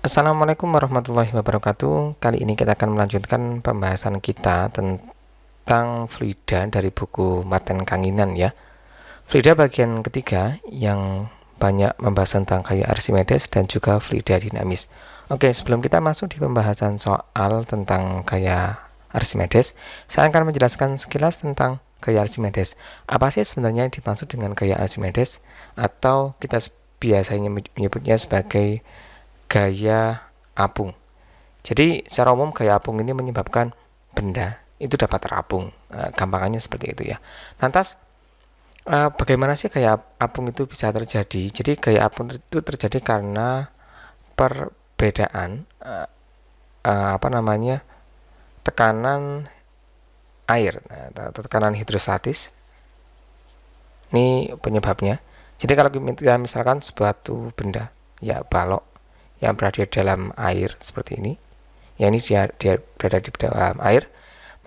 Assalamualaikum warahmatullahi wabarakatuh. Kali ini kita akan melanjutkan pembahasan kita tentang fluida dari buku Martin Kanginan ya. Fluida bagian ketiga yang banyak membahas tentang gaya Archimedes dan juga fluida dinamis. Oke, sebelum kita masuk di pembahasan soal tentang gaya Archimedes, saya akan menjelaskan sekilas tentang gaya Archimedes. Apa sih sebenarnya yang dimaksud dengan gaya Archimedes, atau kita biasanya menyebutnya sebagai gaya apung. Jadi secara umum gaya apung ini menyebabkan benda itu dapat terapung. Gampangannya seperti itu ya. Lantas bagaimana sih gaya apung itu bisa terjadi? Jadi gaya apung itu terjadi karena perbedaan tekanan air atau tekanan hidrostatis. Ini penyebabnya. Jadi kalau kita misalkan suatu benda ya balok yang berada di dalam air seperti ini, ya ini dia berada di dalam air,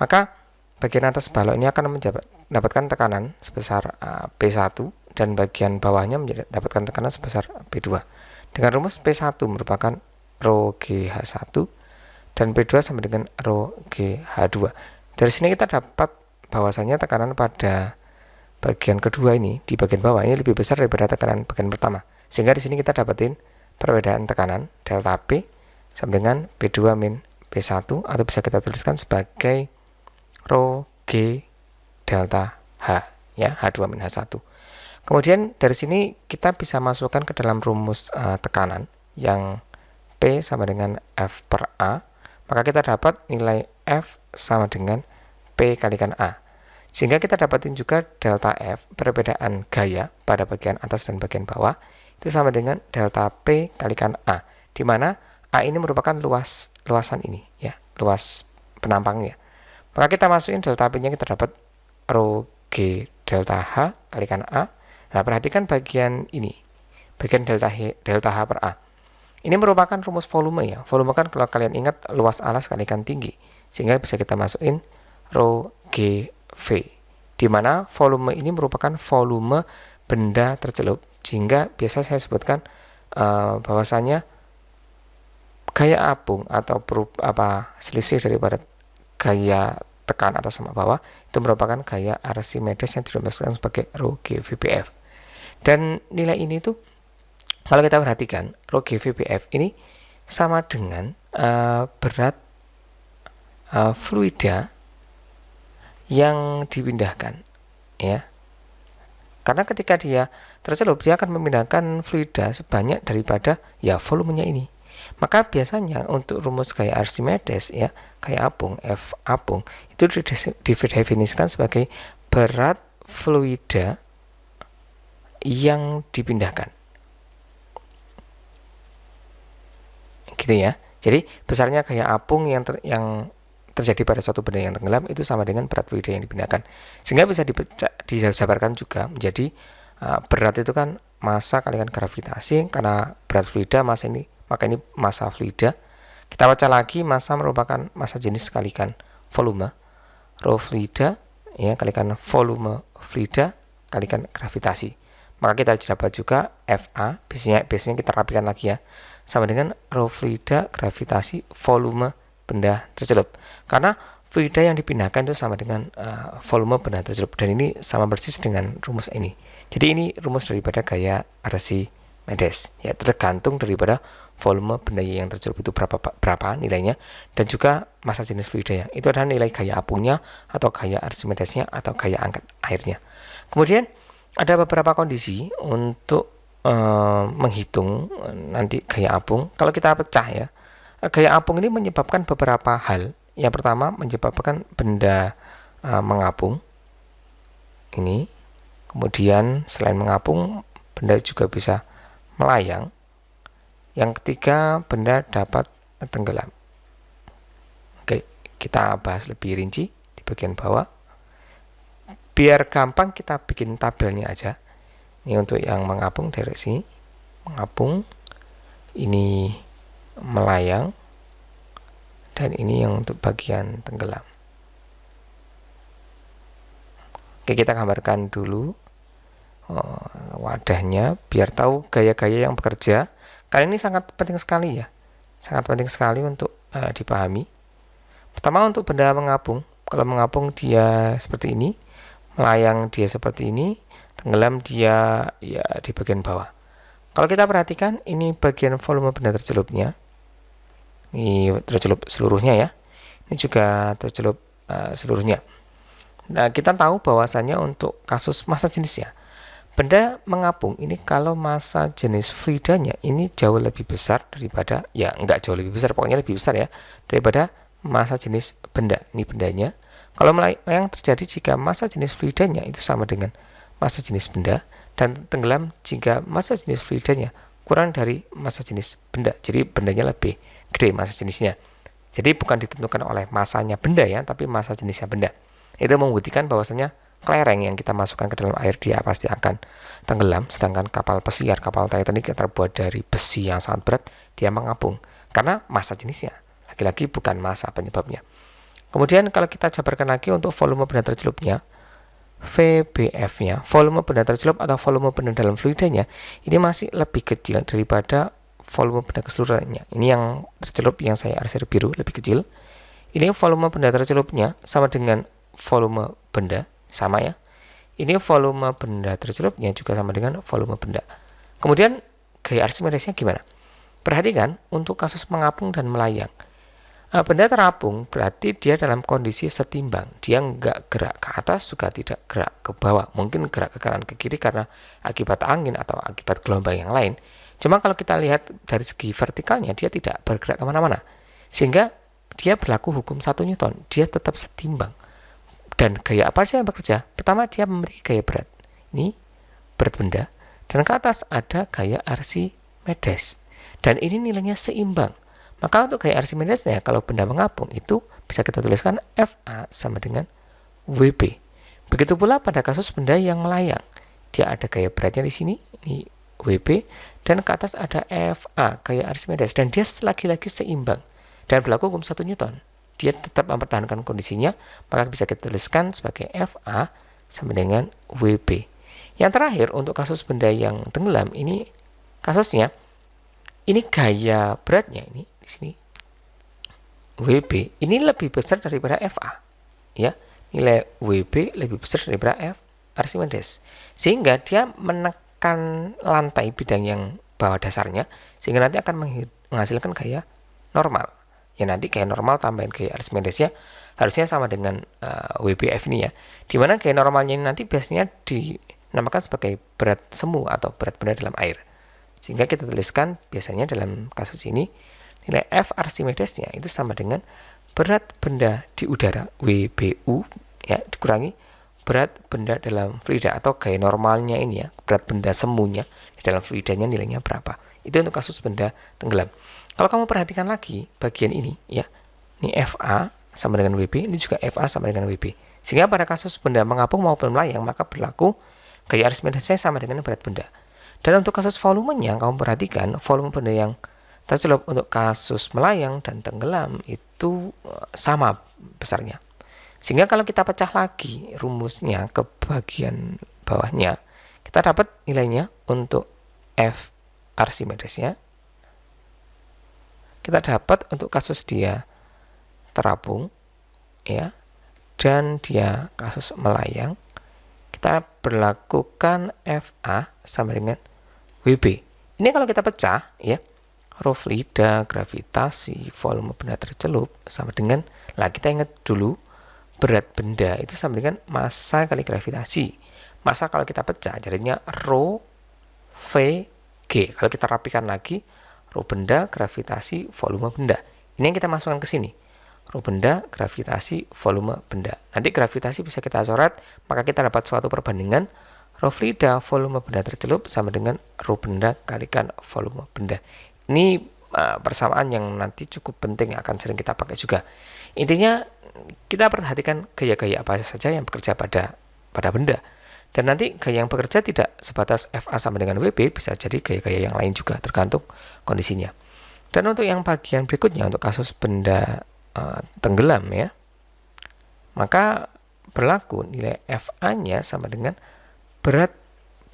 maka bagian atas balok ini akan mendapatkan tekanan sebesar P1 dan bagian bawahnya mendapatkan tekanan sebesar P2. Dengan rumus P1 merupakan rho GH1 dan P2 sama dengan rho GH2. Dari sini kita dapat bahwasanya tekanan pada bagian kedua ini di bagian bawah ini lebih besar daripada tekanan bagian pertama. Sehingga di sini kita dapatin perbedaan tekanan delta P sama dengan P2 min P1, atau bisa kita tuliskan sebagai rho G delta H ya, H2 min H1. Kemudian dari sini kita bisa masukkan ke dalam rumus tekanan yang P sama dengan F per A, maka kita dapat nilai F sama dengan P kalikan A. Sehingga kita dapatin juga delta F, perbedaan gaya pada bagian atas dan bagian bawah, itu sama dengan delta P kalikan A, di mana A ini merupakan luasan ini ya, luas penampangnya. Maka kita masukin delta P-nya, kita dapat rho G delta H kalikan A. Nah, perhatikan bagian ini, bagian delta H per A. Ini merupakan rumus volume ya. Volume kan kalau kalian ingat luas alas kalikan tinggi, sehingga bisa kita masukin rho G V, di mana volume ini merupakan volume benda tercelup, sehingga biasa saya sebutkan bahwasanya gaya apung atau selisih daripada gaya tekan atas sama bawah itu merupakan gaya Archimedes yang dirumuskan sebagai rho G VPF. Dan nilai ini tuh kalau kita perhatikan, rho G VPF ini sama dengan berat fluida yang dipindahkan ya. Karena ketika dia tercelup, dia akan memindahkan fluida sebanyak daripada ya volumenya ini. Maka biasanya untuk rumus gaya Archimedes ya, gaya apung F apung itu didefinisikan sebagai berat fluida yang dipindahkan. Gitu ya. Jadi besarnya gaya apung yang terjadi pada suatu benda yang tenggelam itu sama dengan berat fluida yang dipindahkan. Sehingga bisa dijabarkan juga menjadi berat itu kan massa kalikan gravitasi, karena berat fluida massa ini, maka ini massa fluida. Kita baca lagi, massa merupakan massa jenis kalikan volume, rho fluida ya kalikan volume fluida kalikan gravitasi. Maka kita dapat juga FA, biasanya kita rapikan lagi ya, sama dengan rho fluida gravitasi volume benda tercelup. Karena fluida yang dipindahkan itu sama dengan volume benda tercelup, dan ini sama persis dengan rumus ini. Jadi ini rumus daripada gaya Archimedes ya, tergantung daripada volume benda yang tercelup itu berapa nilainya, dan juga massa jenis fluida ya. Itu adalah nilai gaya apungnya atau gaya Archimedesnya atau gaya angkat airnya. Kemudian ada beberapa kondisi untuk menghitung nanti gaya apung. Kalau kita pecah ya, gaya apung ini menyebabkan beberapa hal. Yang pertama, menyebabkan benda mengapung ini. Kemudian selain mengapung, benda juga bisa melayang. Yang ketiga, benda dapat tenggelam. Oke, kita bahas lebih rinci di bagian bawah. Biar gampang kita bikin tabelnya aja. Ini untuk yang mengapung dari sini. Mengapung, ini melayang, dan ini yang untuk bagian tenggelam. Oke, kita gambarkan dulu wadahnya biar tahu gaya-gaya yang bekerja. Kali ini sangat penting sekali ya. sangat penting sekali untuk dipahami. Pertama, untuk benda mengapung. Kalau mengapung dia seperti ini, melayang dia seperti ini, tenggelam dia ya di bagian bawah. Kalau kita perhatikan, ini bagian volume benda tercelupnya. Ini tercelup seluruhnya ya. Ini juga tercelup seluruhnya. Nah, kita tahu bahwasannya untuk kasus massa jenisnya, benda mengapung ini kalau massa jenis fluidanya ini jauh lebih besar daripada, ya enggak jauh lebih besar, pokoknya lebih besar ya, daripada massa jenis benda. Ini bendanya. Kalau melayang terjadi jika massa jenis fluidanya itu sama dengan massa jenis benda, dan tenggelam jika massa jenis fluidanya kurang dari massa jenis benda. Jadi bendanya lebih gede massa jenisnya. Jadi bukan ditentukan oleh masanya benda ya, tapi massa jenisnya benda. Itu membuktikan bahwasanya kelereng yang kita masukkan ke dalam air dia pasti akan tenggelam, sedangkan kapal pesiar, kapal Titanic yang terbuat dari besi yang sangat berat, dia mengapung karena massa jenisnya. Lagi-lagi bukan massa penyebabnya. Kemudian kalau kita jabarkan lagi untuk volume benda tercelupnya, VBF-nya, volume benda tercelup atau volume benda dalam fluidanya, ini masih lebih kecil daripada volume benda keseluruhannya. Ini yang tercelup yang saya arsir biru lebih kecil. Ini volume benda tercelupnya sama dengan volume benda, sama ya. Ini volume benda tercelupnya juga sama dengan volume benda. Kemudian gaya Archimedesnya gimana? Perhatikan untuk kasus mengapung dan melayang. Benda terapung berarti dia dalam kondisi setimbang. Dia nggak gerak ke atas, juga tidak gerak ke bawah. Mungkin gerak ke kanan ke kiri karena akibat angin atau akibat gelombang yang lain. Cuma kalau kita lihat dari segi vertikalnya, dia tidak bergerak kemana-mana. Sehingga dia berlaku hukum 1 Newton. Dia tetap setimbang. Dan gaya apa sih yang bekerja? Pertama, dia memiliki gaya berat. Ini berat benda. Dan ke atas ada gaya Archimedes. Dan ini nilainya seimbang. Maka untuk gaya Archimedesnya, kalau benda mengapung itu bisa kita tuliskan FA sama dengan WB. Begitu pula pada kasus benda yang melayang. Dia ada gaya beratnya di sini, ini WB. Dan ke atas ada FA, gaya Archimedes. Dan dia lagi-lagi seimbang. Dan berlaku hukum 1 Newton. Dia tetap mempertahankan kondisinya, maka bisa kita tuliskan sebagai FA sama dengan WB. Yang terakhir, untuk kasus benda yang tenggelam, ini kasusnya, ini gaya beratnya, ini di sini WB, ini lebih besar daripada FA. Ya, nilai WB lebih besar daripada F Archimedes. Sehingga dia menekan lantai bidang yang bawah dasarnya, sehingga nanti akan menghasilkan gaya normal. Ya nanti gaya normal tambahin gaya Archimedesnya harusnya sama dengan WBF ini ya. Dimana gaya normalnya ini nanti biasanya dinamakan sebagai berat semu atau berat benda dalam air. Sehingga kita tuliskan biasanya dalam kasus ini nilai F Archimedesnya itu sama dengan berat benda di udara WBU ya dikurangi berat benda dalam fluida atau gaya normalnya ini ya, berat benda semunya di dalam fluidanya nilainya berapa. Itu untuk kasus benda tenggelam. Kalau kamu perhatikan lagi bagian ini ya, ini FA sama dengan WB, ini juga FA sama dengan WB. Sehingga pada kasus benda mengapung maupun melayang, maka berlaku gaya Archimedesnya sama dengan berat benda. Dan untuk kasus volumenya, kamu perhatikan volume benda yang tercelup untuk kasus melayang dan tenggelam itu sama besarnya. Sehingga kalau kita pecah lagi rumusnya ke bagian bawahnya, kita dapat nilainya untuk F Archimedesnya. Kita dapat untuk kasus dia terapung ya, dan dia kasus melayang, kita berlakukan FA sama dengan WB. Ini kalau kita pecah ya, rho fluida, gravitasi, volume benda tercelup sama dengan, lah kita ingat dulu berat benda itu sama dengan massa kali gravitasi. Massa kalau kita pecah jadinya rho VG. Kalau kita rapikan lagi, rho benda, gravitasi, volume benda. Ini yang kita masukkan ke sini. Rho benda, gravitasi, volume benda. Nanti gravitasi bisa kita coret, maka kita dapat suatu perbandingan rho fluida, volume benda tercelup sama dengan rho benda kalikan volume benda. Ini persamaan yang nanti cukup penting, akan sering kita pakai juga. Intinya kita perhatikan gaya-gaya apa saja yang bekerja pada benda. Dan nanti gaya yang bekerja tidak sebatas FA sama dengan WB, bisa jadi gaya-gaya yang lain juga, tergantung kondisinya. Dan untuk yang bagian berikutnya, untuk kasus benda tenggelam ya, maka berlaku nilai FA-nya sama dengan berat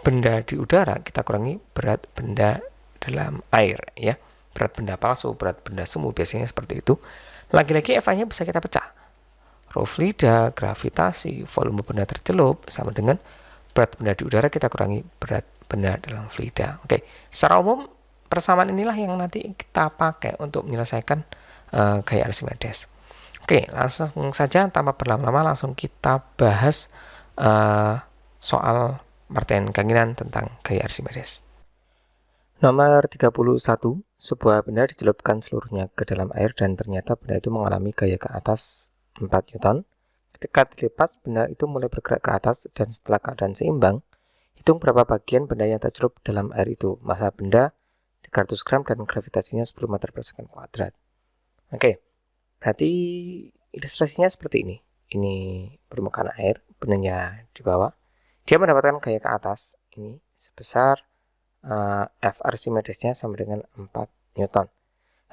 benda di udara, kita kurangi berat benda dalam air ya. berat benda palsu, berat benda semu, biasanya seperti itu. Lagi-lagi FA-nya bisa kita pecah. Raw fluida, gravitasi, volume benda tercelup sama dengan berat benda di udara kita kurangi berat benda dalam fluida. Oke, secara umum persamaan inilah yang nanti kita pakai untuk menyelesaikan gaya Archimedes. Oke, langsung saja tanpa berlama-lama langsung kita bahas soal Martin keinginan tentang gaya Archimedes. Nomor 31, sebuah benda dicelupkan seluruhnya ke dalam air dan ternyata benda itu mengalami gaya ke atas 4 Newton. Ketika dilepas, benda itu mulai bergerak ke atas dan setelah keadaan seimbang, hitung berapa bagian benda yang tercelup dalam air itu. Massa benda 300 gram dan gravitasinya 10 meter per second kuadrat. Oke, berarti ilustrasinya seperti ini. Ini permukaan air, bendanya di bawah. Dia mendapatkan gaya ke atas, ini sebesar F Archimedesnya sama dengan 4 Newton.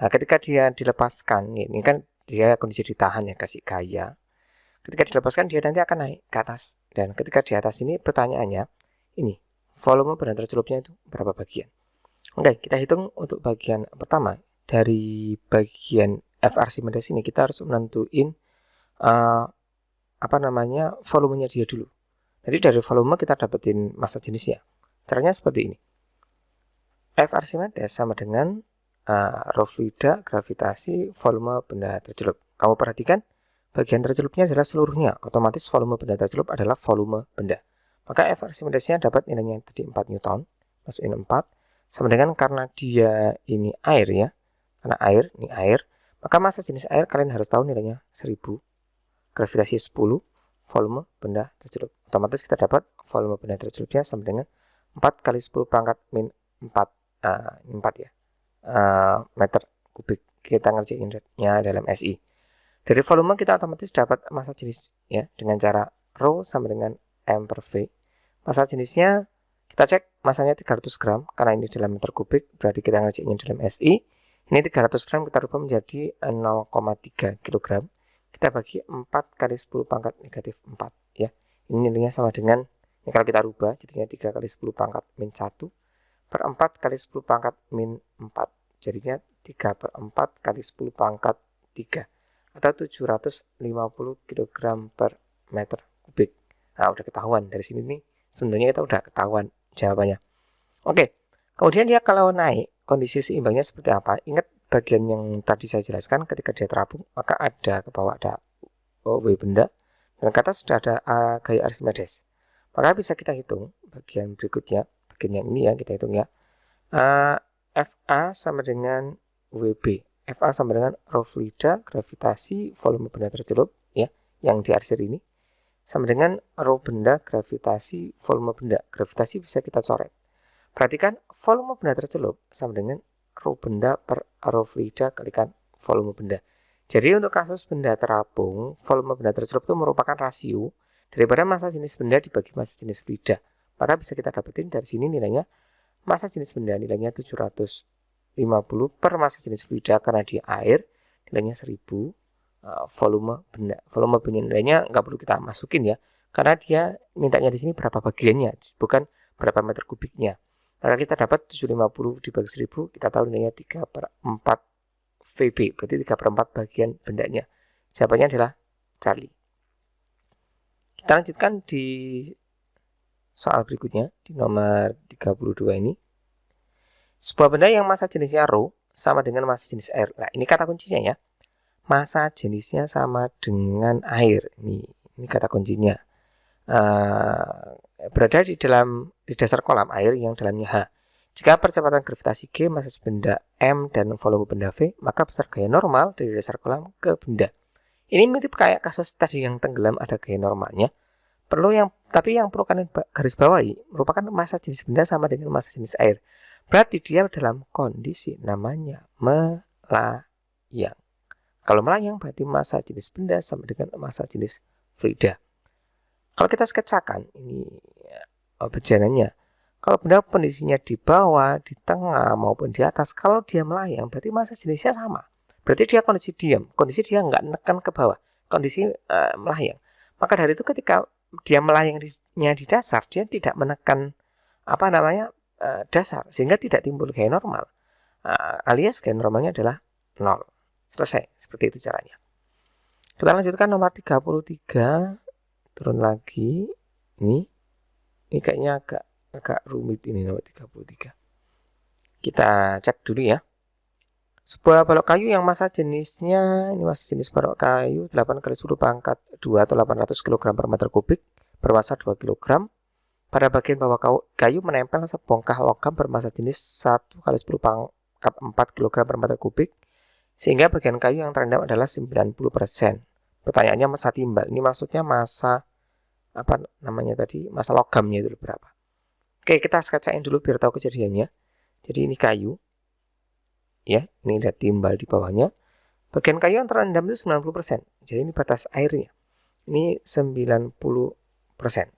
Nah, ketika dia dilepaskan, ini kan dia kondisi ditahan ya, kasih gaya. Ketika dilepaskan dia nanti akan naik ke atas. Dan ketika di atas ini pertanyaannya, ini volume benda tercelupnya itu berapa bagian? Oke, kita hitung untuk bagian pertama. Dari bagian F Archimedes ini kita harus menentuin volumenya dia dulu. Jadi dari volume kita dapetin massa jenisnya. Caranya seperti ini. F Archimedes sama dengan raw fluida, gravitasi, volume benda tercelup. Kamu perhatikan, bagian tercelupnya adalah seluruhnya. Otomatis volume benda tercelup adalah volume benda. Maka F Archimedesnya dapat nilainya tadi 4 Newton. Masukin 4. Sama dengan karena dia ini air ya. Karena air, ini air. Maka massa jenis air kalian harus tahu nilainya 1000. Gravitasi 10. Volume benda tercelup. Otomatis kita dapat volume benda tercelupnya sama dengan 4 kali 10 pangkat min 4. 4 ya. Meter kubik. Kita ngerjainnya dalam SI. Dari volume kita otomatis dapat massa jenis ya dengan cara rho sama dengan M per V. Massa jenisnya kita cek masanya 300 gram karena ini dalam meter kubik, berarti kita ngerjainnya dalam SI. Ini 300 gram kita rubah menjadi 0,3 kg. Kita bagi 4 kali 10 pangkat negatif 4 ya. Ini nilainya sama dengan, ini kalau kita rubah jadinya 3 kali 10 pangkat min 1 per 4 kali 10 pangkat min 4. Jadinya 3 per 4 kali 10 pangkat 3. Atau 750 kg per meter kubik. Nah, udah ketahuan. Dari sini nih, sebenarnya kita udah ketahuan jawabannya. Oke, kemudian dia kalau naik, kondisi seimbangnya seperti apa? Ingat bagian yang tadi saya jelaskan, ketika dia terapung, maka ada ke bawah ada W benda, dan ke atas sudah ada gaya Archimedes. Maka bisa kita hitung bagian berikutnya, bagian yang ini ya, kita hitung ya. FA sama dengan WB. FA sama dengan raw fluida, gravitasi, volume benda tercelup ya, yang diarsir ini sama dengan raw benda, gravitasi, volume benda. Gravitasi bisa kita coret. Perhatikan volume benda tercelup sama dengan raw benda per raw fluida kalikan volume benda. Jadi untuk kasus benda terapung, volume benda tercelup itu merupakan rasio daripada massa jenis benda dibagi massa jenis fluida. Maka bisa kita dapetin dari sini nilainya massa jenis benda nilainya 750 per massa jenis fluida karena dia air nilainya 1000. Volume benda nilainya nggak perlu kita masukin ya, karena dia mintanya di sini berapa bagiannya, bukan berapa meter kubiknya. Maka kita dapat 750 dibagi 1000, kita tahu nilainya 3 per 4 VB, berarti 3 per 4 bagian bendanya. Jawabannya adalah Charlie. Kita lanjutkan di soal berikutnya, di nomor 32 ini. Sebuah benda yang massa jenisnya rho sama dengan massa jenis air. Nah, ini kata kuncinya ya. Massa jenisnya sama dengan air. Ini kata kuncinya. Berada di dasar kolam air yang dalamnya H. Jika percepatan gravitasi G, massa benda M dan volume benda V, maka besar gaya normal dari dasar kolam ke benda. Ini mirip kayak kasus tadi yang tenggelam ada gaya normalnya. Tapi yang perlu kalian garis bawahi merupakan massa jenis benda sama dengan massa jenis air. Berarti dia dalam kondisi namanya melayang. Kalau melayang berarti massa jenis benda sama dengan massa jenis fluida. Kalau kita sketsakan ini perjalanannya. Kalau benda kondisinya di bawah, di tengah maupun di atas, kalau dia melayang berarti massa jenisnya sama. Berarti dia kondisi diam, kondisi dia nggak menekan ke bawah, kondisi melayang. Maka dari itu ketika dia melayangnya di dasar, dia tidak menekan dasar sehingga tidak timbul gaya normal. alias gain normalnya adalah 0. Selesai, seperti itu caranya. Kita lanjutkan nomor 33, turun lagi. Ini kayaknya agak rumit ini nomor 33. Kita cek dulu ya. Sebuah balok kayu yang massa jenisnya, ini masih jenis balok kayu 8 kali 10 pangkat 2 atau 800 kg per meter kubik, bermassa 2 kg. Pada bagian bawah kayu menempel sebongkah logam bermassa jenis 1 kali 10 pangkat 4 kg per meter kubik, sehingga bagian kayu yang terendam adalah 90%. Pertanyaannya massa timbal. Ini maksudnya massa apa namanya tadi? Massa logamnya itu berapa? Oke, kita skacain dulu biar tahu kejadiannya. Jadi ini kayu. Ya, ini ada timbal di bawahnya. Bagian kayu yang terendam itu 90%. Jadi ini batas airnya. Ini 90%.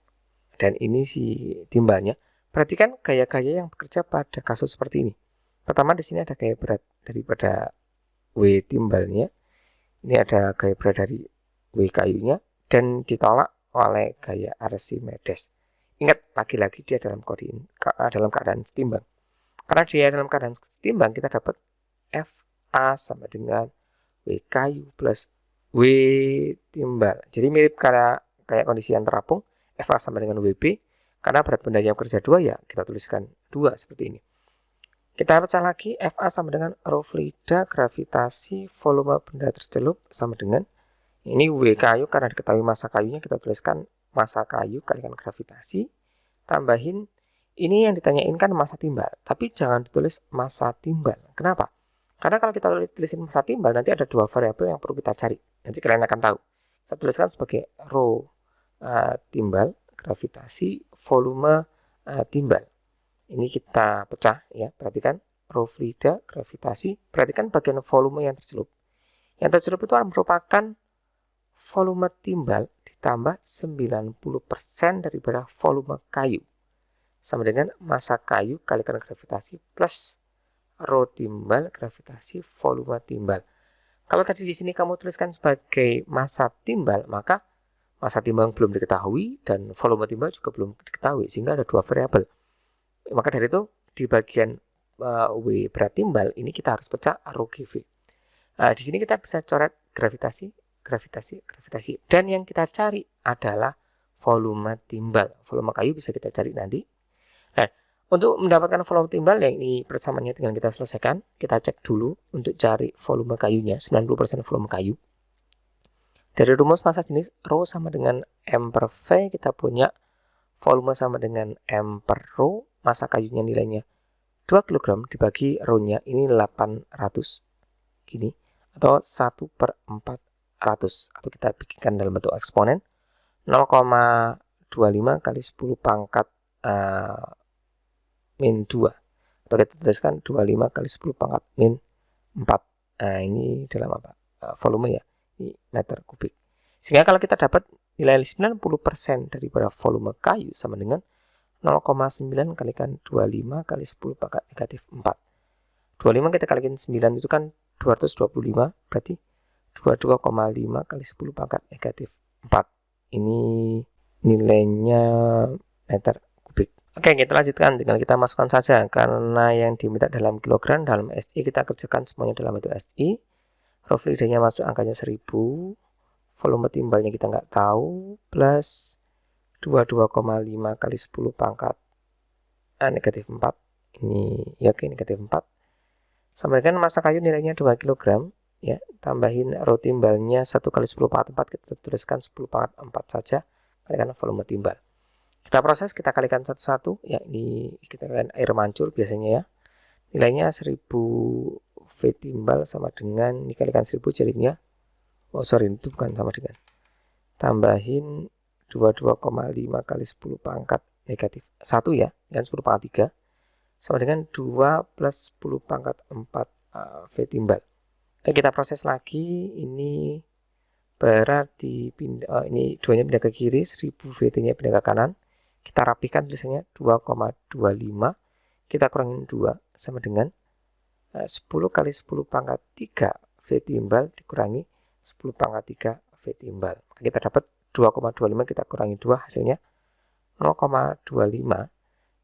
Dan ini si timbalnya. Perhatikan gaya-gaya yang bekerja pada kasus seperti ini. Pertama di sini ada gaya berat daripada W timbalnya. Ini ada gaya berat dari W kayunya dan ditolak oleh gaya Archimedes. Ingat, lagi-lagi dia dalam keadaan setimbang. Karena dia dalam keadaan setimbang, kita dapat FA sama dengan W kayu plus W timbal. Jadi mirip kayak kondisi yang terapung. FA sama dengan WB. Karena berat benda yang bekerja 2, ya kita tuliskan 2 seperti ini. Kita pecah lagi. FA sama dengan rho fluida, gravitasi, volume benda tercelup sama dengan ini W kayu. Karena diketahui massa kayunya, kita tuliskan massa kayu kalikan gravitasi. Tambahin ini yang ditanyain kan massa timbal, tapi jangan ditulis massa timbal. Kenapa? Karena kalau kita tulisin massa timbal, nanti ada 2 variabel yang perlu kita cari. Nanti kalian akan tahu. Kita tuliskan sebagai rho timbal, gravitasi, volume timbal. Ini kita pecah ya. Perhatikan rho fluida, gravitasi. Perhatikan bagian volume yang tercelup. Yang tercelup itu merupakan volume timbal ditambah 90% daripada volume kayu. Sama dengan massa kayu kalikan gravitasi plus rho timbal, gravitasi, volume timbal. Kalau tadi di sini kamu tuliskan sebagai massa timbal, maka massa timbal belum diketahui dan volume timbal juga belum diketahui, sehingga ada 2 variabel. Maka dari itu di bagian W berat timbal ini kita harus pecah rho GV. Di sini kita bisa coret gravitasi, dan yang kita cari adalah volume timbal. Volume kayu bisa kita cari nanti. Nah, untuk mendapatkan volume timbal, yang ini persamaannya tinggal kita selesaikan. Kita cek dulu untuk cari volume kayunya, 90% volume kayu. Dari rumus massa jenis rho sama dengan M per V, kita punya volume sama dengan M per rho. Massa kayunya nilainya 2 kg dibagi rho-nya, ini 800. Gini, atau 1 per 400. Atau kita bikinkan dalam bentuk eksponen. 0,25 kali 10 pangkat min 2. Atau kita tuliskan 25 kali 10 pangkat min 4. Nah, ini dalam apa? Volume ya. Ini meter kubik. Sehingga kalau kita dapat nilai 90% daripada volume kayu sama dengan 0,9 kalikan 25 kali 10 pangkat negatif 4. 25 kita kalikan 9 itu kan 225. Berarti 22,5 kali 10 pangkat negatif 4. Ini nilainya meter kubik. Oke, kita lanjutkan. Tinggal kita masukkan saja. Karena yang diminta dalam kilogram, dalam SI kita kerjakan semuanya dalam bentuk SI. Rho fluidanya masuk angkanya 1000. Volume timbalnya kita nggak tahu. Plus 22,5 kali 10 pangkat negatif 4. Ini ya oke, negatif 4. Sama dengan massa kayu nilainya 2 kg. Ya, tambahin rho timbalnya 1 kali 10 pangkat 4. Kita tuliskan 10 pangkat 4 saja. Kalikan volume timbal. Kita proses, kita kalikan satu-satu. Ya, ini kita kalikan air mancur biasanya ya. Nilainya 1000 V timbal sama dengan, ini kalikan 1000 jadinya. Oh sorry, itu bukan sama dengan. Tambahin 22,5 kali 10 pangkat negatif 1 ya. Dan 10 pangkat 3. Sama dengan 2 plus 10 pangkat 4 V timbal. Oke, kita proses lagi. Ini berarti ini 2-nya pindah ke kiri, 1000 VT-nya pindah ke kanan. Kita rapikan tulisannya 2,25. Kita kurangin 2 sama dengan 10 kali 10 pangkat 3 V timbal dikurangi 10 pangkat 3 V timbal. Maka kita dapat 2,25, kita kurangi 2, hasilnya 0,25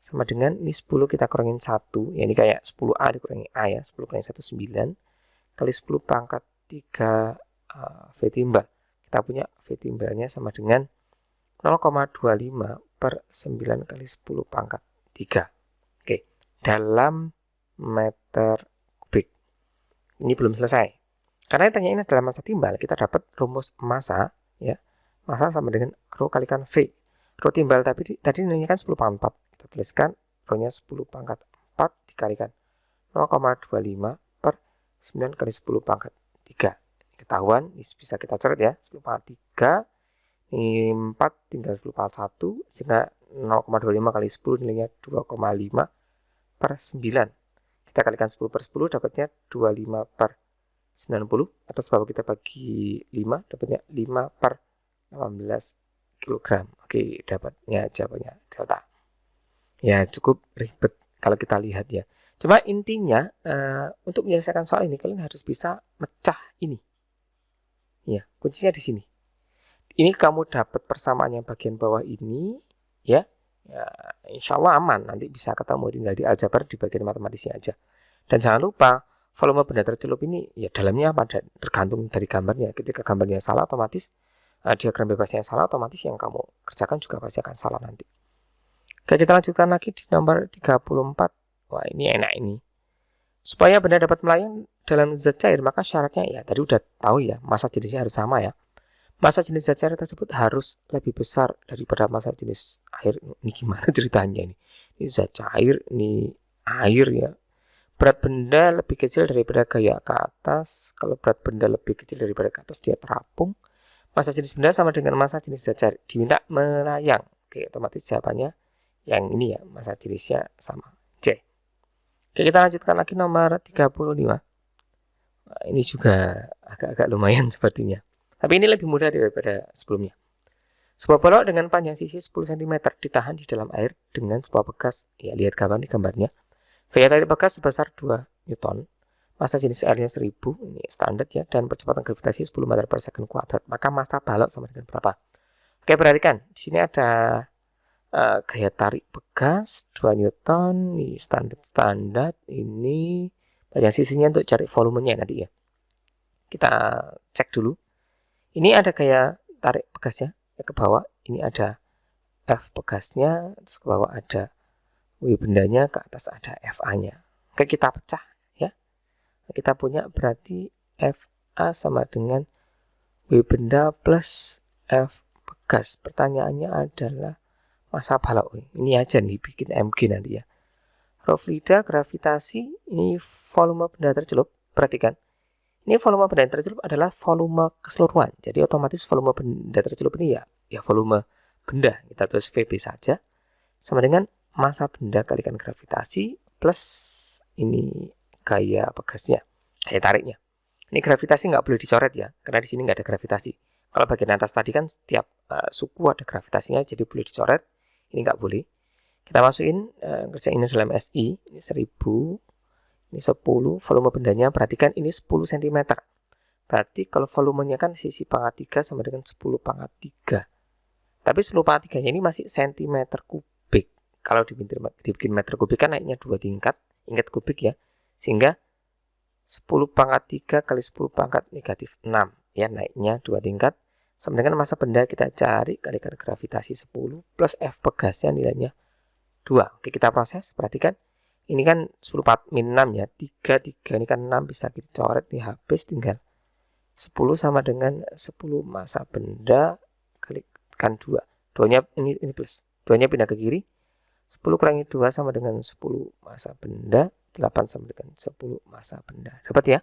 sama dengan ini 10 kita kurangin 1, ya ini kayak 10A dikurangi A ya, 10 kurangin 1 9 kali 10 pangkat 3 V timbal. Kita punya V timbalnya sama dengan 0,25 per 9 kali 10 pangkat 3. Oke, dalam meter kubik. Ini belum selesai. Karena tanya ini adalah massa timbal, kita dapat rumus massa ya. Massa sama dengan rho kalikan V. Rho timbal tadi nilainya kan 10 pangkat 4. Kita tuliskan rho-nya 10 pangkat 4 dikalikan 0,25 per 9 kali 10 pangkat 3. Ketahuan, ini bisa kita coret ya. 10 pangkat 3, ini 4 tinggal 10 pangkat 1, sehingga 0,25 kali 10 nilainya 2,5 per 9. Kita kalikan 10 per 10 dapatnya 25 per 90. Atas bawah kita bagi 5 dapatnya 5 per 18 kg. Oke, dapatnya jawabannya delta. Ya, cukup ribet kalau kita lihat ya. Cuma intinya untuk menyelesaikan soal ini kalian harus bisa mecah ini. Ya, kuncinya di sini. Ini kamu dapat persamaan yang bagian bawah ini ya. Ya, insya Allah aman. Nanti bisa ketemu, tinggal di aljabar di bagian matematisnya aja. Dan jangan lupa volume benda tercelup ini ya dalamnya apa, tergantung dari gambarnya. Ketika gambarnya salah otomatis diagram bebasnya salah, otomatis yang kamu kerjakan juga pasti akan salah nanti. Oke, kita lanjutkan lagi di nomor 34. Wah, ini enak ini. Supaya benda dapat melayang dalam zat cair, maka syaratnya ya tadi udah tahu ya, massa jenisnya harus sama ya. Massa jenis zat cair tersebut harus lebih besar daripada massa jenis air. Ini gimana ceritanya ini? Ini zat cair, ini air ya. Berat benda lebih kecil daripada gaya ke atas. Kalau berat benda lebih kecil daripada ke atas, dia terapung. Massa jenis benda sama dengan massa jenis zat cair. Diminta melayang. Oke, otomatis jawabannya yang ini ya, massa jenisnya sama. C. Oke, kita lanjutkan lagi nomor 35. Nah, ini juga agak-agak lumayan sepertinya. Tapi ini lebih mudah daripada sebelumnya. Sebuah balok dengan panjang sisi 10 cm ditahan di dalam air dengan sebuah bekas. Ya, lihat gambar di gambarnya. Gaya tarik bekas sebesar 2 Newton. Massa jenis airnya 1000, ini standar ya, dan percepatan gravitasi 10 meter per second kuadrat. Maka massa balok sama dengan berapa? Oke, perhatikan. Di sini ada gaya tarik bekas 2 Newton, ini standar. Ini panjang sisinya untuk cari volumenya nanti ya. Kita cek dulu. Ini ada gaya tarik bekasnya ke bawah. Ini ada F bekasnya, terus ke bawah ada W bendanya, ke atas ada FA-nya. Oke, kita pecah ya. Kita punya berarti FA sama dengan W benda plus F bekas. Pertanyaannya adalah massa balok. Ini aja nih, bikin MG nanti ya. Rho fluida, gravitasi, ini volume benda tercelup. Perhatikan. Ini volume benda tercelup adalah volume keseluruhan. Jadi otomatis volume benda tercelup ini ya volume benda. Kita tulis VB saja. Sama dengan massa benda kalikan gravitasi plus ini gaya bekasnya, gaya tariknya. Ini gravitasi nggak boleh dicoret ya, karena di sini nggak ada gravitasi. Kalau bagian atas tadi kan setiap suku ada gravitasinya, jadi boleh dicoret. Ini nggak boleh. Kita masukin kerja ini dalam SI. Ini 1000, ini 10. Volume bendanya perhatikan ini 10 cm. Berarti kalau volumenya kan sisi pangkat 3 sama dengan 10 pangkat 3. Tapi 10 pangkat 3 ini masih cm kubik. Kalau dibikin meter kubik kan naiknya 2 tingkat. Ingat kubik ya. Sehingga 10 pangkat 3 kali 10 pangkat negatif 6. Ya, naiknya 2 tingkat. Sama dengan massa benda kita cari kalikan gravitasi 10 plus F bekasnya nilainya 2. Oke, kita proses. Perhatikan. Ini kan 10 min 6 ya. 3 ini kan 6 bisa kita coret nih, habis tinggal 10 sama dengan 10 massa benda kalikan 2. 2-nya ini plus. 2-nya pindah ke kiri. 10 kurangi 2 sama dengan 10 massa benda. 8 sama dengan 10 massa benda. Dapat ya?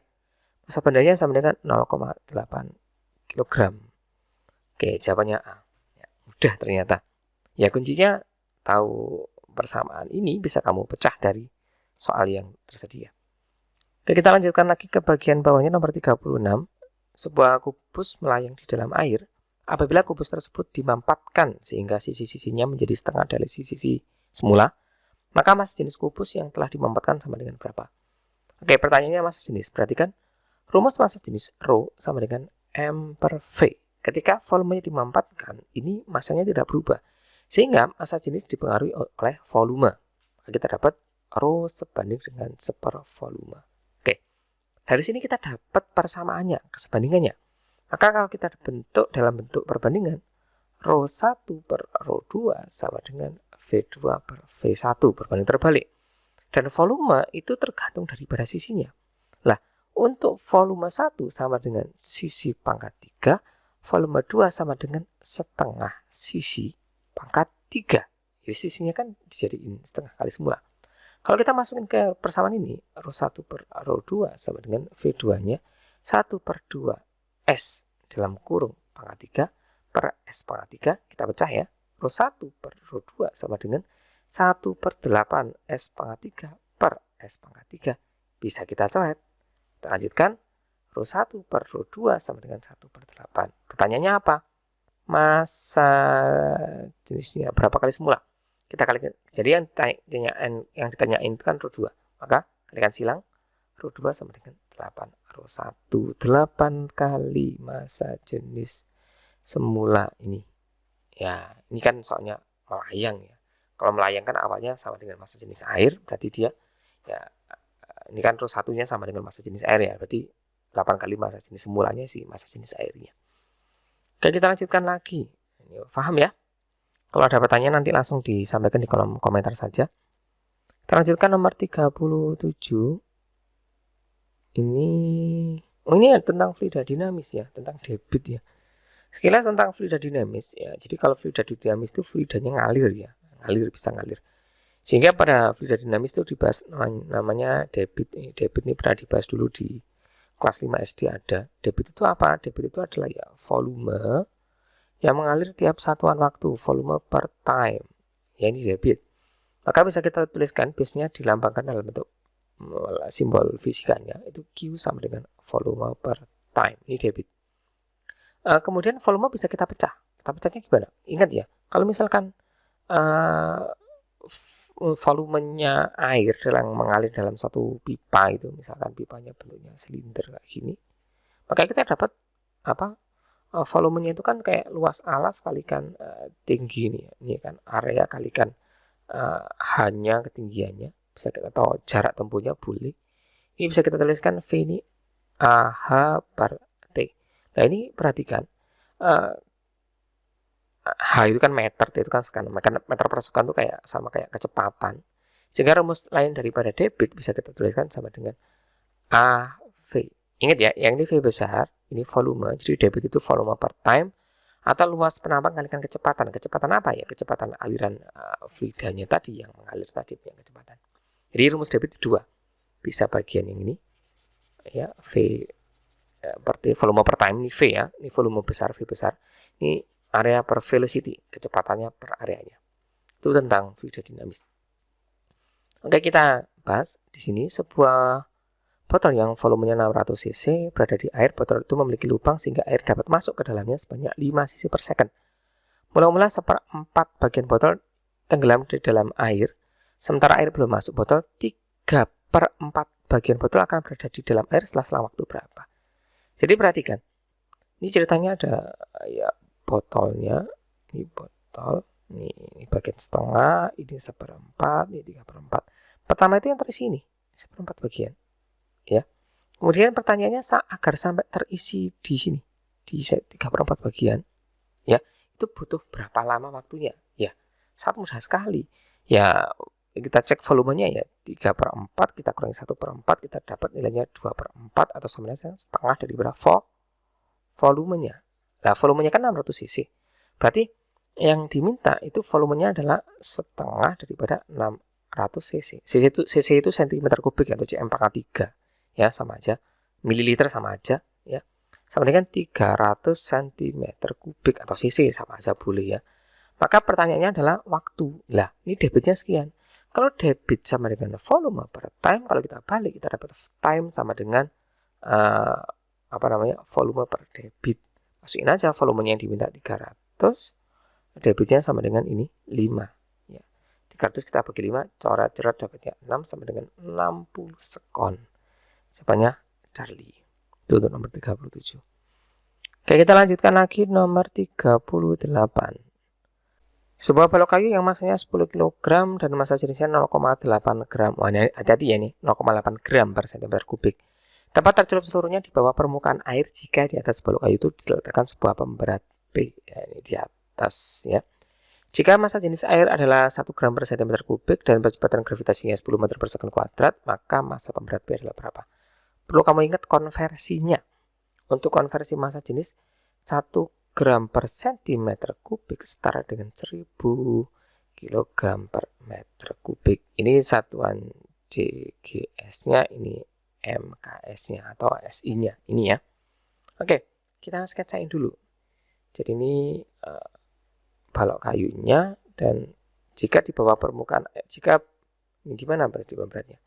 Massa bendanya sama dengan 0,8 kg. Oke, jawabannya A. Ya, mudah ternyata. Ya, kuncinya tahu persamaan ini bisa kamu pecah dari soal yang tersedia. Oke, kita lanjutkan lagi ke bagian bawahnya nomor 36. Sebuah kubus melayang di dalam air. Apabila kubus tersebut dimampatkan sehingga sisi-sisinya menjadi setengah dari sisi semula, maka massa jenis kubus yang telah dimampatkan sama dengan berapa? Oke, pertanyaannya massa jenis. Perhatikan, rumus massa jenis Rho sama dengan M per V. Ketika volumenya dimampatkan, ini massanya tidak berubah. Sehingga massa jenis dipengaruhi oleh volume. Kita dapat rho sebanding dengan seper volume. Oke, dari sini kita dapat persamaannya, kesebandingannya. Maka kalau kita bentuk dalam bentuk perbandingan, rho 1 per rho 2 sama dengan V2 per V1 berbanding terbalik. Dan volume itu tergantung daripada sisinya. Lah, untuk volume 1 sama dengan sisi pangkat 3, volume 2 sama dengan setengah sisi pangkat 3. Jadi sisinya kan dijadiin setengah kali semula. Kalau kita masukin ke persamaan ini, rho 1 per rho 2 sama dengan V2-nya 1 per 2 S dalam kurung pangkat 3 per S pangkat 3. Kita pecah ya. Rho 1 per rho 2 sama dengan 1 per 8 S pangkat 3 per S pangkat 3. Bisa kita coret. Kita lanjutkan. Rho 1 per rho 2 sama dengan 1 per 8. Pertanyaannya apa? Massa jenisnya berapa kali semula? Kita kalikan. Jadi yang ditanyain itu kan rho 2. Maka kalikan silang. Rho 2 sama dengan 8. Rho 1 8 kali massa jenis semula ini. Ya, ini kan soalnya melayang ya. Kalau melayang kan awalnya sama dengan massa jenis air, berarti dia ya ini kan rho 1-nya sama dengan massa jenis air ya. Berarti 8 kali massa jenis semulanya sih massa jenis airnya. Oke, kita lanjutkan lagi. Ini, paham ya? Kalau ada pertanyaan nanti langsung disampaikan di kolom komentar saja. Kita lanjutkan nomor 37. Ini tentang fluida dinamis ya, tentang debit ya. Sekilas tentang fluida dinamis ya. Jadi kalau fluida dinamis itu fluidanya ngalir ya, bisa ngalir. Sehingga pada fluida dinamis itu dibahas namanya debit. Debit ini pernah dibahas dulu di kelas 5 SD ada. Debit itu apa? Debit itu adalah ya volume yang mengalir tiap satuan waktu, volume per time. Ya, ini debit. Maka bisa kita tuliskan, biasanya dilambangkan dalam bentuk simbol fisikanya, itu Q sama dengan volume per time. Ini debit. Kemudian volume bisa kita pecah. Kita pecahnya gimana? Ingat ya, kalau misalkan volumenya air yang mengalir dalam satu pipa itu, misalkan pipanya bentuknya silinder kayak gini, maka kita dapat apa? Volumenya itu kan kayak luas alas kalikan tinggi nih, ini kan area kalikan hanya ketinggiannya, bisa kita tahu jarak tempuhnya boleh. Ini bisa kita tuliskan V ini AH per T. Nah ini perhatikan, H itu kan meter, T itu kan sekarang, meter per sekon itu kayak sama kayak kecepatan. Sehingga rumus lain daripada debit bisa kita tuliskan sama dengan AV. Ingat ya, yang ini V besar, ini volume, jadi debit itu volume per time atau luas penampang kalikan kecepatan. Kecepatan apa ya? Kecepatan aliran fluidanya tadi yang mengalir tadi punya kecepatan. Jadi rumus debit itu 2. Bisa bagian yang ini ya, V per T, volume per time ini V ya. Ini volume besar, V besar. Ini area per velocity, kecepatannya per areanya. Itu tentang fluida dinamis. Oke, kita bahas di sini sebuah botol yang volumenya 600 cc berada di air. Botol itu memiliki lubang sehingga air dapat masuk ke dalamnya sebanyak 5 cc per second. Mula-mula 1/4 bagian botol tenggelam di dalam air, sementara air belum masuk botol. 3/4 bagian botol akan berada di dalam air setelah waktu berapa. Jadi perhatikan, ini ceritanya ada ya botolnya, ini botol, ini bagian setengah, ini 1/4, ini 3/4. Pertama itu yang terisi ini 1/4 bagian. Ya. Kemudian pertanyaannya agar sampai terisi di sini di 3/4 bagian ya, itu butuh berapa lama waktunya? Ya, sangat mudah sekali. Ya, kita cek volumenya ya 3/4 kita kurangi 1/4 kita dapat nilainya 2/4 atau sama dengan setengah dari berapa volumenya. Nah, volumenya kan 600 cc. Berarti yang diminta itu volumenya adalah setengah daripada 600 cc. Cc itu cm kubik atau cm pangkat 3. Ya, sama aja. Mililiter sama aja ya. Sama dengan 300 cm kubik atau cc sama aja boleh ya. Maka pertanyaannya adalah waktu. Lah, ini debitnya sekian. Kalau debit sama dengan volume per time, kalau kita balik kita dapat time sama dengan volume per debit. Masukin aja volumenya yang diminta 300, debitnya sama dengan ini 5 ya. 300 kita bagi 5, coret-coret dapatnya 6 sama dengan 60 sekon. Jawabannya Charlie. Itu untuk nomor 37. Oke, kita lanjutkan lagi nomor 38. Sebuah balok kayu yang masanya 10 kg dan massa jenisnya 0,8 gram. Wah, ini hati-hati ya nih, 0,8 gram per cm kubik. Tempat tercelup seluruhnya di bawah permukaan air jika di atas balok kayu itu diletakkan sebuah pemberat P. Ya, ini di atas ya. Jika massa jenis air adalah 1 gram per cm kubik dan percepatan gravitasinya 10 meter per second kuadrat, maka massa pemberat P adalah berapa? Perlu kamu ingat konversinya. Untuk konversi massa jenis 1 gram per cm kubik setara dengan 1000 kg per meter kubik. Ini satuan CGS-nya, ini MKS-nya atau SI-nya. Ini ya. Oke, kita sketsain dulu. Jadi ini balok kayunya, dan jika di bawah permukaan, jika ini gimana berarti pemberatnya?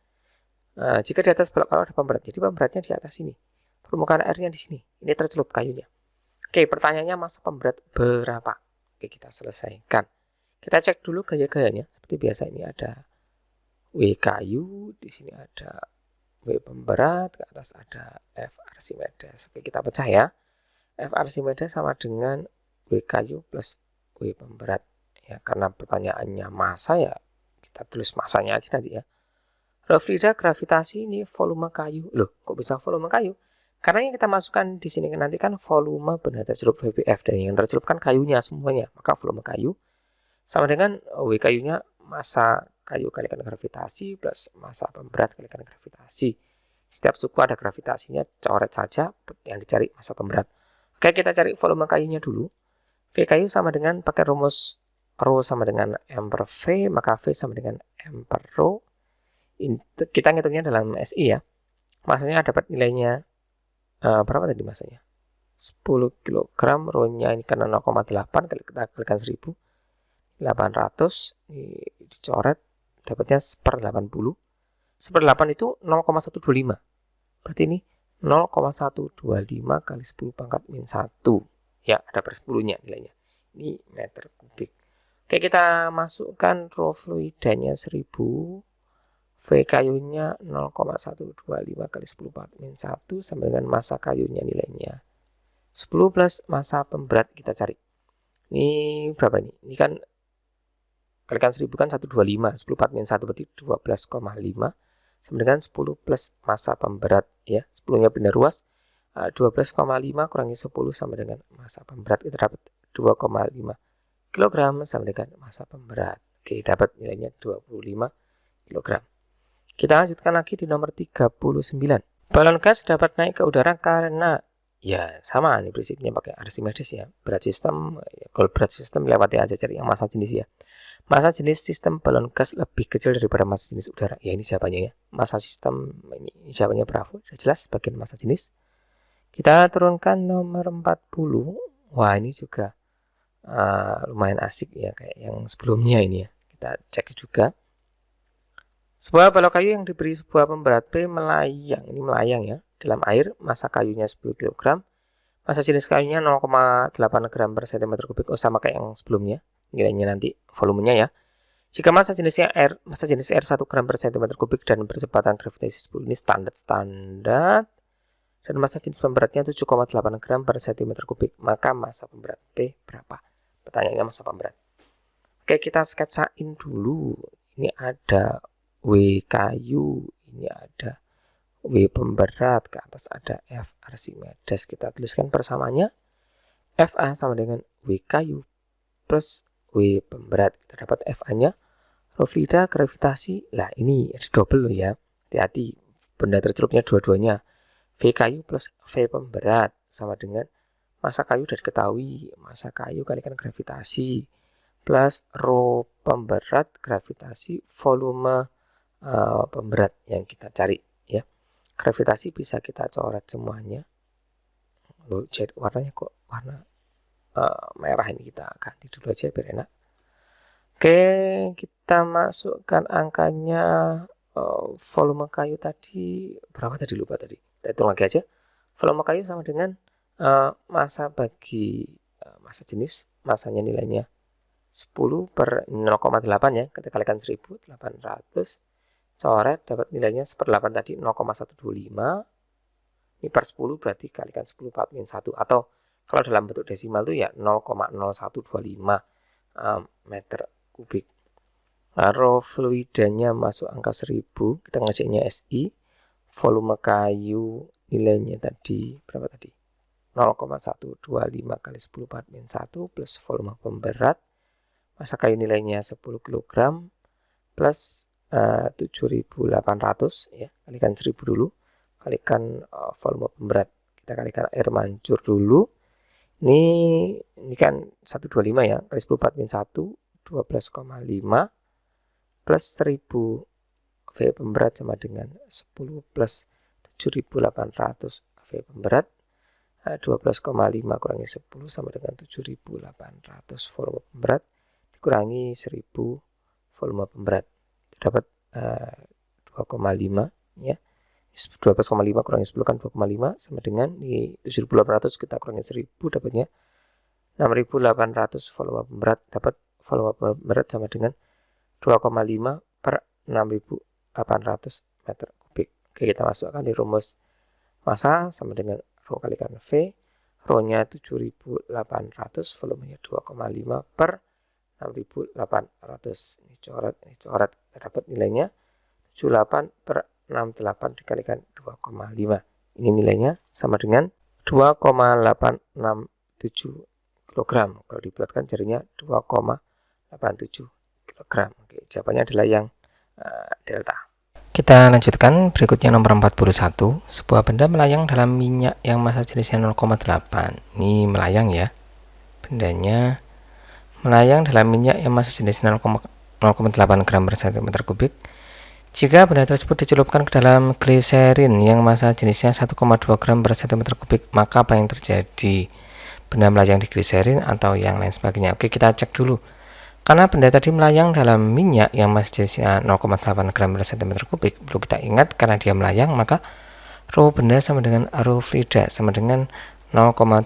Jika di atas balok kayu ada pemberat, jadi pemberatnya di atas sini. Permukaan airnya di sini. Ini tercelup kayunya. Oke, pertanyaannya massa pemberat berapa? Oke, kita selesaikan. Kita cek dulu gaya-gayanya. Seperti biasa, ini ada W kayu, di sini ada W pemberat, ke atas ada F Archimedes. Oke, kita pecah ya. F Archimedes sama dengan W kayu plus W pemberat. Ya, karena pertanyaannya massa ya, kita tulis massanya aja nanti ya. Rofrida, gravitasi, ini volume kayu. Loh, kok bisa volume kayu? Karena yang kita masukkan di sini nanti kan volume benda tercelup VBF, dan yang tercelup kan kayunya semuanya. Maka volume kayu sama dengan W kayunya massa kayu kalikan gravitasi plus massa pemberat kalikan gravitasi. Setiap suku ada gravitasinya, coret saja yang dicari massa pemberat. Oke, kita cari volume kayunya dulu. V kayu sama dengan, pakai rumus ρ sama dengan M per V, maka V sama dengan M per ρ. Kita ngitungnya dalam SI ya. Masanya dapat nilainya berapa tadi masanya? 10 kg, rho-nya ini karena 0,8 kali kita kalikan 1000, 800, ini dicoret, dapatnya per 80. Per 8 itu 0,125. Berarti ini 0,125 kali 10 pangkat min 1. Ya, ada per 10-nya nilainya. Ini meter kubik. Oke, kita masukkan rho fluidanya 1000. V kayunya 0,125 kali 10 pangkat min 1 sama dengan massa kayunya nilainya 10 plus massa pemberat kita cari. Ini berapa ini? Ini kan kalikan 1000 kan 125, 10 pangkat min 1 berarti 12,5 sama dengan 10 plus massa pemberat ya. 10-nya benda ruas. 12,5 kurangi 10 sama dengan massa pemberat, kita dapat 2,5 kg sama dengan massa pemberat. Oke, dapat nilainya 25 kg. Kita lanjutkan lagi di nomor 39. Balon gas dapat naik ke udara karena, ya sama nih prinsipnya pakai Archimedes ya. Berat sistem, kalau berat sistem lewati aja cari yang massa jenis ya. Massa jenis sistem balon gas lebih kecil daripada massa jenis udara. Ya, ini jawabannya ya. Massa sistem, ini jawabannya Bravo. Sudah jelas bagian massa jenis. Kita turunkan nomor 40. Wah, ini juga lumayan asik ya, kayak yang sebelumnya ini ya. Kita cek juga. Sebuah balok kayu yang diberi sebuah pemberat P melayang, ini melayang ya, dalam air, massa kayunya 10 kg, massa jenis kayunya 0,8 gram per cm kubik, sama kayak yang sebelumnya, nilainya nanti volumenya ya. Jika massa jenis air 1 gram per cm kubik dan percepatan gravitasi 10, ini standar, dan massa jenis pemberatnya 7,8 gram per cm kubik, maka massa pemberat P berapa? Pertanyaannya massa pemberat. Oke, kita sketsain dulu. Ini ada W kayu, ini ada W pemberat, ke atas ada F Archimedes. Kita tuliskan persamaannya. FA sama dengan W kayu plus W pemberat. Kita dapat FA-nya. Rofrida, gravitasi. Lah, ini ada double loh ya. Hati-hati, benda tercelupnya dua-duanya. V kayu plus V pemberat sama dengan massa kayu sudah diketahui. Massa kayu kalikan gravitasi plus rho pemberat gravitasi volume pemberat yang kita cari ya. Gravitasi bisa kita coret semuanya. Loh, jadi warnanya kok warna merah, ini kita ganti dulu aja biar enak. Oke, kita masukkan angkanya. Volume kayu tadi berapa tadi, lupa tadi. Kita hitung lagi aja. Volume kayu sama dengan massa bagi massa jenis, massanya nilainya 10 per 0,8 ya. Kita kalikan 1000, 800. Coret, dapat nilainya 1/8 tadi 0,125. Ini per 10 berarti kalikan 10 pangkat min 1, atau kalau dalam bentuk desimal itu ya 0,0125. meter kubik. Rho fluidanya masuk angka 1000, kita ngeceknya SI. Volume kayu nilainya tadi berapa tadi? 0,125 kali 10⁻⁻1 plus volume pemberat. Massa kayu nilainya 10 kg plus 7.800 ya, kalikan 1000 dulu, kalikan volume pemberat, kita kalikan air mancur dulu. Ini kan 125 ya, kali 10⁻⁻1 12,5 plus 1000 V pemberat sama dengan 10 plus 7.800 V pemberat. 12,5 kurangi 10 sama dengan 7.800 volume pemberat dikurangi 1000 volume pemberat, dapat 2,5 ya. 12,5 kurangi 10 kan 2,5 sama dengan di 7.800 kita kurangi 1000 dapatnya 6.800 volume pemberat, dapat volume pemberat sama dengan 2,5 per 6.800 meter kubik. Oke, kita masukkan di rumus massa sama dengan Rho kalikan V, Rho-nya 7.800, volumenya 2,5 per 6.800. Ini coret, dapat nilainya 78 per 68 dikalikan 2,5. Ini nilainya sama dengan 2,867 kg. Kalau dibulatkan jadinya 2,87 kg. Oke, jawabannya adalah yang delta. Kita lanjutkan berikutnya nomor 41. Sebuah benda melayang dalam minyak yang massa jenisnya 0,8. Ini melayang ya. Bendanya melayang dalam minyak yang massa jenis 0,8 gram per cm kubik. Jika benda tersebut dicelupkan ke dalam gliserin yang massa jenisnya 1,2 gram per cm kubik, maka apa yang terjadi? Benda melayang di gliserin atau yang lain sebagainya. Oke, kita cek dulu. Karena benda tadi melayang dalam minyak yang massa jenisnya 0,8 gram per cm kubik, perlu kita ingat karena dia melayang maka Rho benda sama dengan Rho fluida sama dengan 0,8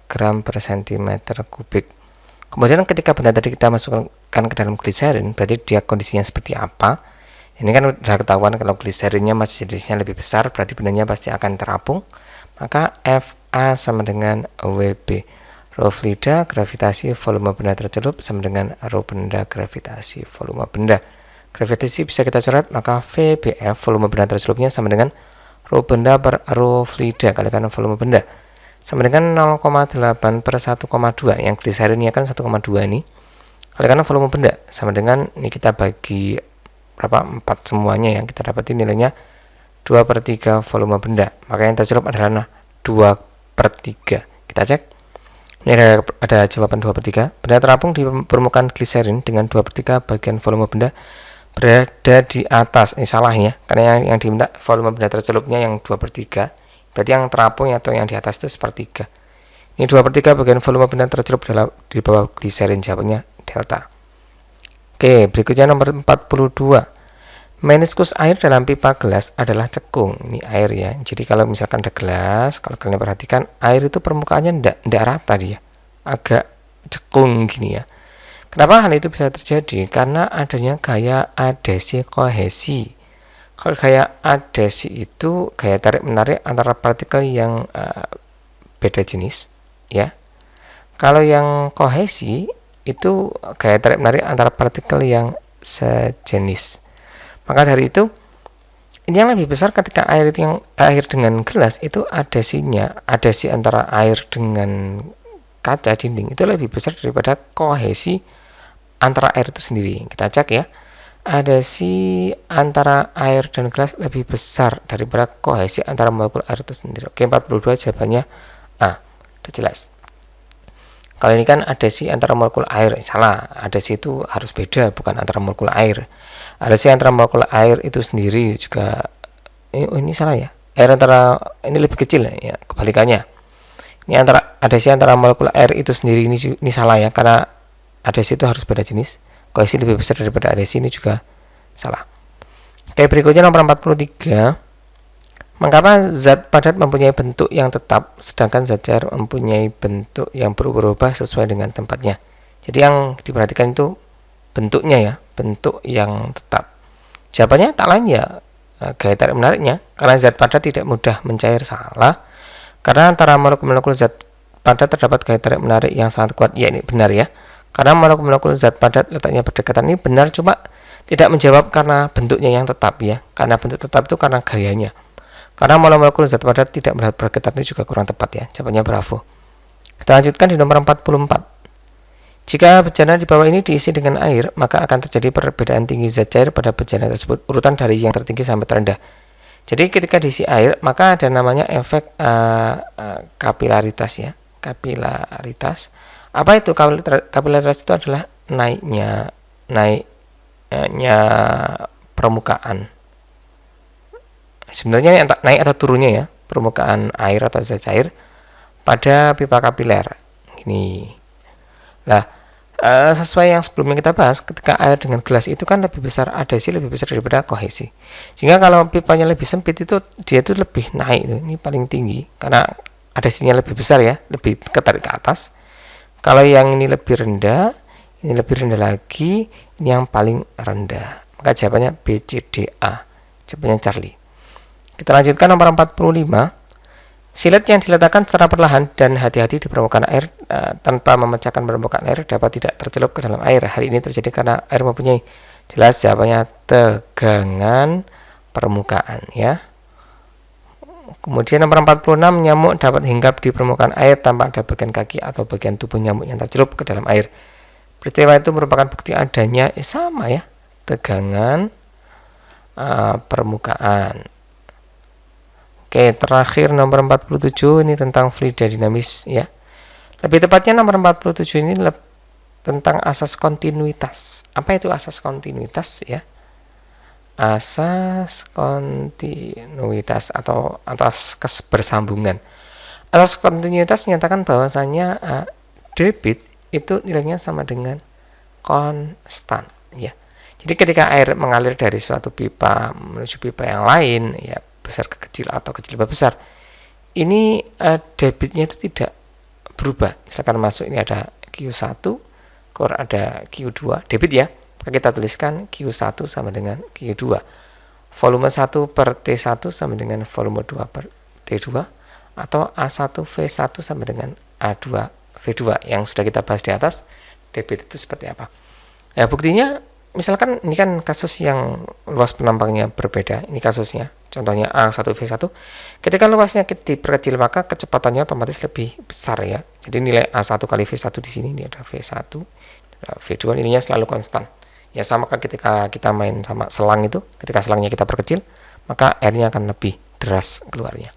gram per cm kubik. Kemudian ketika benda tadi kita masukkan ke dalam gliserin, berarti dia kondisinya seperti apa? Ini kan sudah ketahuan kalau gliserinnya massa jenisnya lebih besar, berarti bendanya pasti akan terapung. Maka Fa sama dengan Wb. Rho fluida gravitasi volume benda tercelup sama dengan Rho benda gravitasi volume benda. Gravitasi bisa kita coret, maka VBF volume benda tercelupnya sama dengan Rho benda per Rho fluida kalikan volume benda sama dengan 0,8 per 1,2. Yang gliserinnya kan 1,2 ini kalikan volume benda sama dengan, ini kita bagi berapa? 4 semuanya yang kita dapatin nilainya 2/3 volume benda. Maka yang tercelup adalah 2/3. Kita cek. Ini ada jawaban 2/3. Benda terapung di permukaan gliserin dengan 2/3 bagian volume benda berada di atas. Ini salah ya, karena yang diminta volume benda tercelupnya yang 2/3. Berarti yang terapung atau yang di atas itu 1/3. Ini 2/3 bagian volume benda tercelup di bawah gliserin, jawabannya delta. Oke, berikutnya nomor 42. Meniskus air dalam pipa gelas adalah cekung. Ini air ya. Jadi kalau misalkan ada gelas, kalau kalian perhatikan air itu permukaannya tidak rata dia. Agak cekung gini ya. Kenapa hal itu bisa terjadi? Karena adanya gaya adesi kohesi. Kalau gaya adesi itu gaya tarik menarik antara partikel yang beda jenis ya. Kalau yang kohesi itu gaya tarik menarik antara partikel yang sejenis. Maka dari itu, ini yang lebih besar ketika air dengan gelas itu adesi antara air dengan kaca dinding itu lebih besar daripada kohesi antara air itu sendiri. Kita cek ya, adesi antara air dan gelas lebih besar daripada kohesi antara molekul air itu sendiri. Oke, 42 jawabannya A. Sudah jelas. Kalau ini kan adesi antara molekul air, salah. Adesi itu harus beda, bukan antara molekul air. Adesi antara molekul air itu sendiri juga, ini salah ya. Air antara, ini lebih kecil ya, kebalikannya. Ini adesi antara molekul air itu sendiri, ini salah ya, karena adesi itu harus beda jenis. Kohesi lebih besar daripada adesi, ini juga salah. Oke, berikutnya nomor 43. Mengapa zat padat mempunyai bentuk yang tetap, sedangkan zat cair mempunyai bentuk yang berubah-ubah sesuai dengan tempatnya. Jadi yang diperhatikan itu bentuknya ya, bentuk yang tetap. Jawabannya tak lain ya gaya tarik menariknya, karena zat padat tidak mudah mencair, salah. Karena antara molekul-molekul zat padat terdapat gaya tarik menarik yang sangat kuat, ya ini benar ya. Karena molekul-molekul zat padat letaknya berdekatan ini benar, cuma tidak menjawab karena bentuknya yang tetap ya. Karena bentuk tetap itu karena gayanya. Karena molekul zat padat tidak berdekatan itu juga kurang tepat ya. Jawabannya bravo. Kita lanjutkan di nomor 44. Jika bejana di bawah ini diisi dengan air, maka akan terjadi perbedaan tinggi zat cair pada bejana tersebut, urutan dari yang tertinggi sampai terendah. Jadi ketika diisi air, maka ada namanya efek kapilaritas ya. Kapilaritas. Apa itu kapilaritas? Itu adalah naiknya permukaan. Sebenarnya naik atau turunnya ya, permukaan air atau zat cair pada pipa kapiler. Ini. Nah, sesuai yang sebelumnya kita bahas, ketika air dengan gelas itu kan lebih besar adhesi, lebih besar daripada kohesi. Sehingga kalau pipanya lebih sempit itu dia itu lebih naik tuh. Ini paling tinggi karena adhesinya lebih besar ya, lebih ketarik ke atas. Kalau yang ini lebih rendah, ini lebih rendah lagi, ini yang paling rendah. Maka jawabannya B, C, D, A. Jawabannya Charlie. Kita lanjutkan nomor 45. Silet yang diletakkan secara perlahan dan hati-hati di permukaan air tanpa memecahkan permukaan air dapat tidak tercelup ke dalam air. Hal ini terjadi karena air mempunyai, jelas jawabannya, tegangan permukaan ya. Kemudian nomor 46, nyamuk dapat hinggap di permukaan air tanpa ada bagian kaki atau bagian tubuh nyamuk yang tercelup ke dalam air. Peristiwa itu merupakan bukti adanya sama ya, tegangan permukaan. Oke, terakhir nomor 47 ini tentang fluida dinamis ya. Lebih tepatnya nomor 47 ini tentang asas kontinuitas. Apa itu asas kontinuitas ya? Asas kontinuitas atau asas kebersambungan. Asas kontinuitas menyatakan bahwasanya debit itu nilainya sama dengan konstan ya. Jadi ketika air mengalir dari suatu pipa menuju pipa yang lain ya, besar ke kecil atau kecil ke besar, ini debitnya itu tidak berubah. Misalkan masuk ini ada Q1, keluar ada Q2, debit ya, maka kita tuliskan Q1 sama dengan Q2, volume 1 per T1 sama dengan volume 2 per T2, atau A1V1 sama dengan A2V2 yang sudah kita bahas di atas. Debit itu seperti apa ya, buktinya misalkan ini kan kasus yang luas penampangnya berbeda. Ini kasusnya, contohnya A1V1. Ketika luasnya diperkecil maka kecepatannya otomatis lebih besar ya. Jadi nilai A1 kali V1 di sini, ini ada V1, ada V2, nilainya selalu konstan. Ya sama kan ketika kita main sama selang itu, ketika selangnya kita perkecil, maka airnya akan lebih deras keluarnya.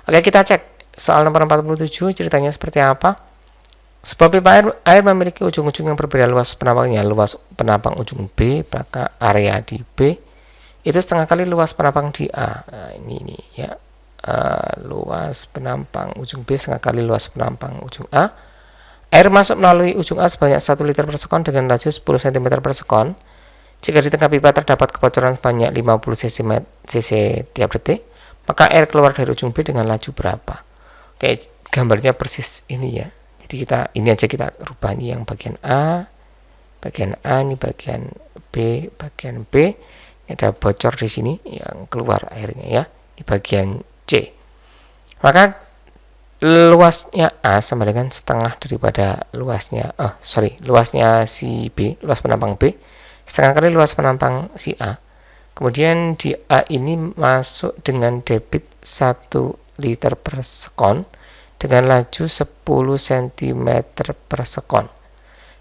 Oke, kita cek soal nomor 47 ceritanya seperti apa. Sebuah pipa air memiliki ujung-ujung yang berbeda luas penampangnya. Luas penampang ujung B, maka area di B itu setengah kali luas penampang di A. Nah, ini ya. Luas penampang ujung B setengah kali luas penampang ujung A. Air masuk melalui ujung A sebanyak 1 liter per sekon dengan laju 10 cm per sekon. Jika di tengah pipa terdapat kebocoran sebanyak 50 cc tiap detik, maka air keluar dari ujung B dengan laju berapa? Oke, gambarnya persis ini ya. Jadi ini aja kita rubah, ini yang bagian A, ini bagian B, ini ada bocor di sini yang keluar airnya ya, di bagian C. Maka luasnya A sama dengan setengah daripada luasnya si B, luas penampang B, setengah kali luas penampang si A. Kemudian di A ini masuk dengan debit 1 liter per sekon dengan laju 10 cm per sekon.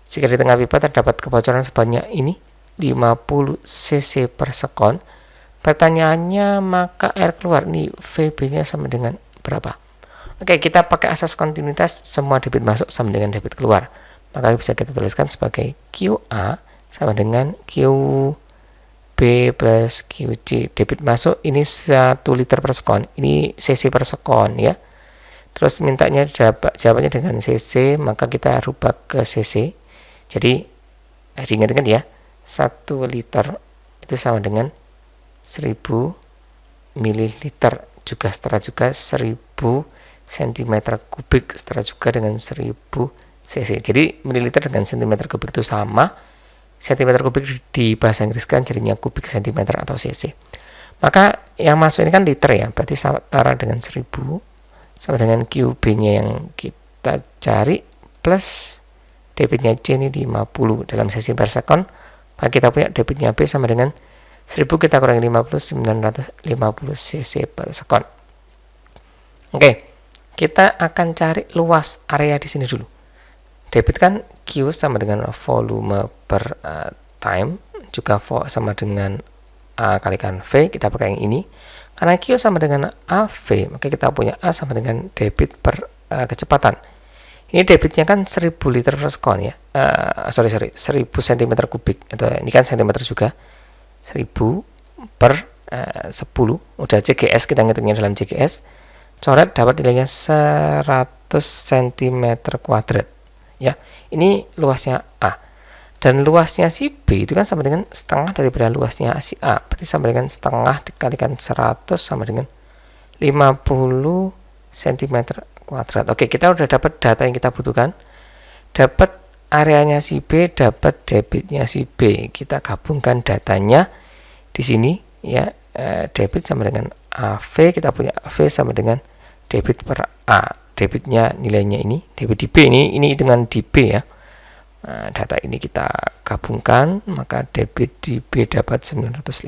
Jika di tengah pipa terdapat kebocoran sebanyak ini 50 cc per sekon, pertanyaannya maka air keluar nih VB-nya sama dengan berapa? Oke, kita pakai asas kontinuitas, semua debit masuk sama dengan debit keluar. Maka bisa kita tuliskan sebagai QA sama dengan QB plus QC. Debit masuk ini 1 liter per sekon, ini cc per sekon ya. Terus mintanya jawabannya dengan cc, maka kita rubah ke cc. Jadi diingat-ingat ya, 1 liter itu sama dengan 1000 ml, juga setara juga 1000 cm kubik, setara juga dengan 1000 cc. Jadi mililiter dengan cm kubik itu sama. Cm kubik di bahasa Inggris kan jadinya kubik cm atau cc. Maka yang masuk ini kan liter ya, berarti setara dengan 1000 sama dengan QB-nya yang kita cari plus debitnya C ini 50 dalam sesi per sekon, maka kita punya debitnya B sama dengan 1000 kita kurangi 50, 950 cc per sekon. Oke, kita akan cari luas area di sini dulu. Debit kan Q sama dengan volume per time, juga sama dengan A kalikan V, kita pakai yang ini. Karena Q sama dengan AV, maka kita punya A sama dengan debit per kecepatan. Ini debitnya kan 1000 liter per sekon ya. 1000 cm kubik. Atau ini kan cm juga. 1000 per 10. Udah CGS, kita ngitungnya dalam CGS. Coret dapat nilainya 100 cm kuadrat. Ya, ini luasnya A. Dan luasnya si B itu kan sama dengan setengah daripada luasnya si A. Berarti sama dengan setengah dikalikan 100 sama dengan 50 cm kuadrat. Oke, kita udah dapat data yang kita butuhkan. Dapat areanya si B, dapat debitnya si B. Kita gabungkan datanya di sini ya. Debit sama dengan AV, kita punya AV sama dengan debit per A. Debitnya nilainya ini, debit di B ini hitungan di B ya. Data ini kita gabungkan, maka debit di B dapat 950,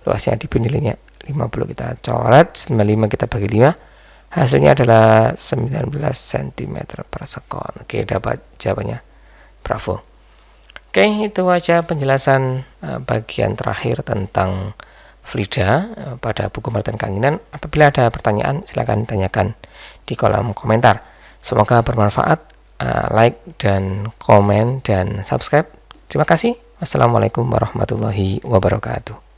luasnya di B nilainya 50, kita coret, 95 kita bagi 5, hasilnya adalah 19 cm per sekon. Oke, dapat jawabannya. Bravo. Oke, itu aja penjelasan bagian terakhir tentang fluida pada buku Martin Kanginan. Apabila ada pertanyaan, silakan tanyakan di kolom komentar. Semoga bermanfaat. Like dan komen dan subscribe. Terima kasih. Wassalamualaikum warahmatullahi wabarakatuh.